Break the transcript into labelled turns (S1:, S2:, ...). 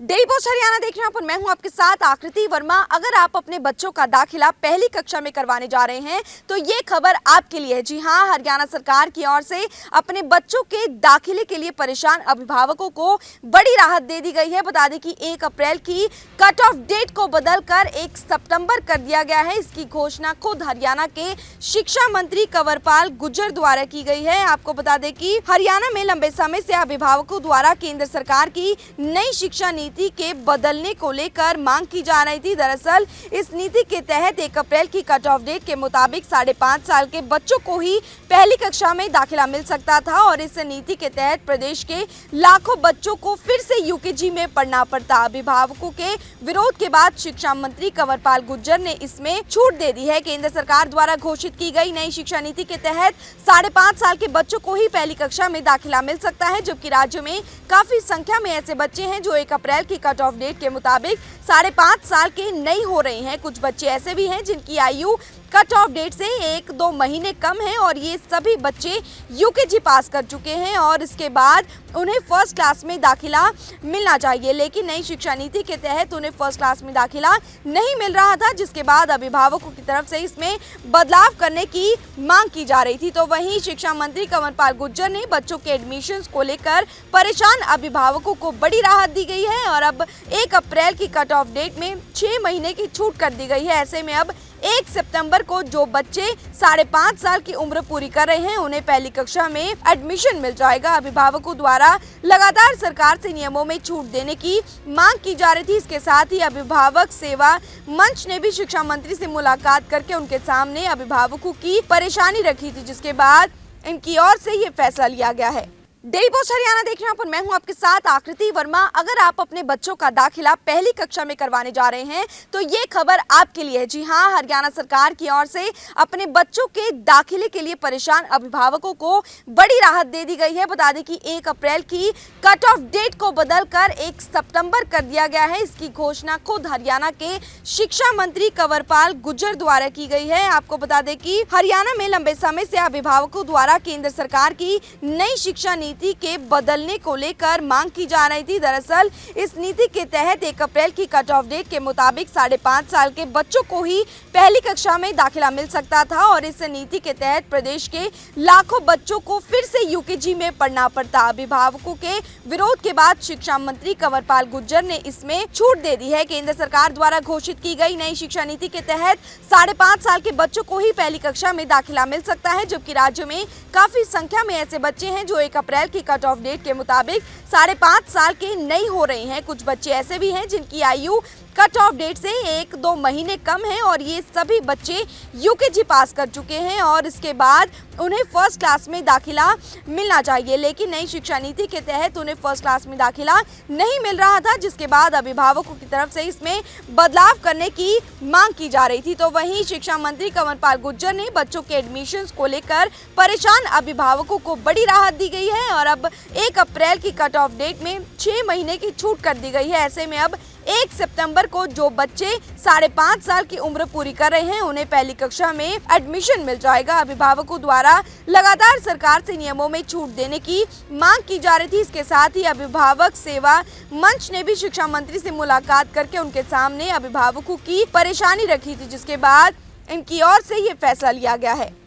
S1: Daily post Haryana देख रहे हैं पर मैं हूं आपके साथ आकृति वर्मा। अगर आप अपने बच्चों का दाखिला पहली कक्षा में करवाने जा रहे हैं तो ये खबर आपके लिए है। जी हां, हरियाणा सरकार की ओर से अपने बच्चों के दाखिले के लिए परेशान अभिभावकों को बड़ी राहत दे दी गई है। बता दें कि 1 अप्रैल की कट ऑफ डेट को बदलकर 1 सितंबर कर दिया गया है। इसकी घोषणा खुद हरियाणा के शिक्षा मंत्री कंवरपाल गुर्जर द्वारा की गई है। आपको बता दें कि हरियाणा में लंबे समय से अभिभावकों द्वारा केंद्र सरकार की नई शिक्षा नीति के बदलने को लेकर मांग की जा रही थी। दरअसल इस नीति के तहत 1 अप्रैल की कट ऑफ डेट के मुताबिक 5.5 साल के बच्चों को ही पहली कक्षा में दाखिला मिल सकता था और इस नीति के तहत प्रदेश के लाखों बच्चों को फिर से यूकेजी में पढ़ना पड़ता। अभिभावकों के विरोध के बाद शिक्षा मंत्री कंवरपाल गुर्जर ने इसमें छूट दे दी है। केंद्र सरकार द्वारा घोषित की गई नई शिक्षा नीति के तहत 5.5 साल के बच्चों को ही पहली कक्षा में दाखिला मिल सकता है, जबकि राज्य में काफी संख्या में ऐसे बच्चे हैं जो 1 अप्रैल की कट ऑफ डेट के मुताबिक 5.5 साल के नहीं हो रहे हैं। कुछ बच्चे ऐसे भी हैं जिनकी आयु कट ऑफ डेट से 1-2 महीने कम है और ये सभी बच्चे यूकेजी पास कर चुके हैं और इसके बाद उन्हें फर्स्ट क्लास में दाखिला मिलना चाहिए, लेकिन नई शिक्षा नीति के तहत उन्हें फर्स्ट क्लास में दाखिला नहीं मिल रहा था, जिसके बाद अभिभावकों की तरफ से इसमें बदलाव करने की मांग की जा रही थी। तो वहीं शिक्षा मंत्री कंवरपाल गुर्जर ने बच्चों के एडमिशन को लेकर परेशान अभिभावकों को बड़ी राहत दी गई है और अब 1 अप्रैल की कट ऑफ डेट में 6 महीने की छूट कर दी गई है। ऐसे में अब 1 सितंबर को जो बच्चे 5.5 साल की उम्र पूरी कर रहे हैं उन्हें पहली कक्षा में एडमिशन मिल जाएगा। अभिभावकों द्वारा लगातार सरकार से नियमों में छूट देने की मांग की जा रही थी। इसके साथ ही अभिभावक सेवा मंच ने भी शिक्षा मंत्री से मुलाकात करके उनके सामने अभिभावकों की परेशानी रखी थी, जिसके बाद इनकी ओर से ये फैसला लिया गया है। डेली पोस्ट हरियाणा देख रहे हैं पर मैं हूं आपके साथ आकृति वर्मा। अगर आप अपने बच्चों का दाखिला पहली कक्षा में करवाने जा रहे हैं तो ये खबर आपके लिए है। जी हां, हरियाणा सरकार की ओर से अपने बच्चों के दाखिले के लिए परेशान अभिभावकों को बड़ी राहत दे दी गई है। बता दें कि 1 अप्रैल की कट ऑफ डेट को बदलकर 1 सितंबर कर दिया गया है। इसकी घोषणा खुद हरियाणा के शिक्षा मंत्री कंवरपाल गुर्जर द्वारा की गई है। आपको बता दें कि हरियाणा में लंबे समय से अभिभावकों द्वारा केंद्र सरकार की नई शिक्षा नीति के बदलने को लेकर मांग की जा रही थी। दरअसल इस नीति के तहत 1 अप्रैल की कट ऑफ डेट के मुताबिक 5.5 साल के बच्चों को ही पहली कक्षा में दाखिला मिल सकता था और इस नीति के तहत प्रदेश के लाखों बच्चों को फिर से यूकेजी में पढ़ना पड़ता। अभिभावकों के विरोध के बाद शिक्षा मंत्री कंवरपाल गुर्जर ने इसमें छूट दे दी है। केंद्र सरकार द्वारा घोषित की गई नई शिक्षा नीति के तहत 5.5 साल के बच्चों को ही पहली कक्षा में दाखिला मिल सकता है, जबकि राज्य में काफी संख्या में ऐसे बच्चे हैं जो 1 अप्रैल की कट ऑफ डेट के मुताबिक 5.5 साल के नहीं हो रहे हैं। कुछ बच्चे ऐसे भी हैं जिनकी आयु कट ऑफ डेट से 1-2 महीने कम है और ये सभी बच्चे यूकेजी पास कर चुके हैं और इसके बाद उन्हें फर्स्ट क्लास में दाखिला मिलना चाहिए, लेकिन नई शिक्षा नीति के तहत उन्हें फर्स्ट क्लास में दाखिला नहीं मिल रहा था, जिसके बाद अभिभावकों की तरफ से इसमें बदलाव करने की मांग की जा रही थी। तो वहीं शिक्षा मंत्री कंवरपाल गुर्जर ने बच्चों के एडमिशन को लेकर परेशान अभिभावकों को बड़ी राहत दी गई है और अब 1 अप्रैल की कट ऑफ डेट में 6 महीने की छूट कर दी गई है। ऐसे में अब 1 सितंबर को जो बच्चे 5.5 साल की उम्र पूरी कर रहे हैं उन्हें पहली कक्षा में एडमिशन मिल जाएगा। अभिभावकों द्वारा लगातार सरकार से नियमों में छूट देने की मांग की जा रही थी। इसके साथ ही अभिभावक सेवा मंच ने भी शिक्षा मंत्री से मुलाकात करके उनके सामने अभिभावकों की परेशानी रखी थी, जिसके बाद इनकी ओर से ये फैसला लिया गया है।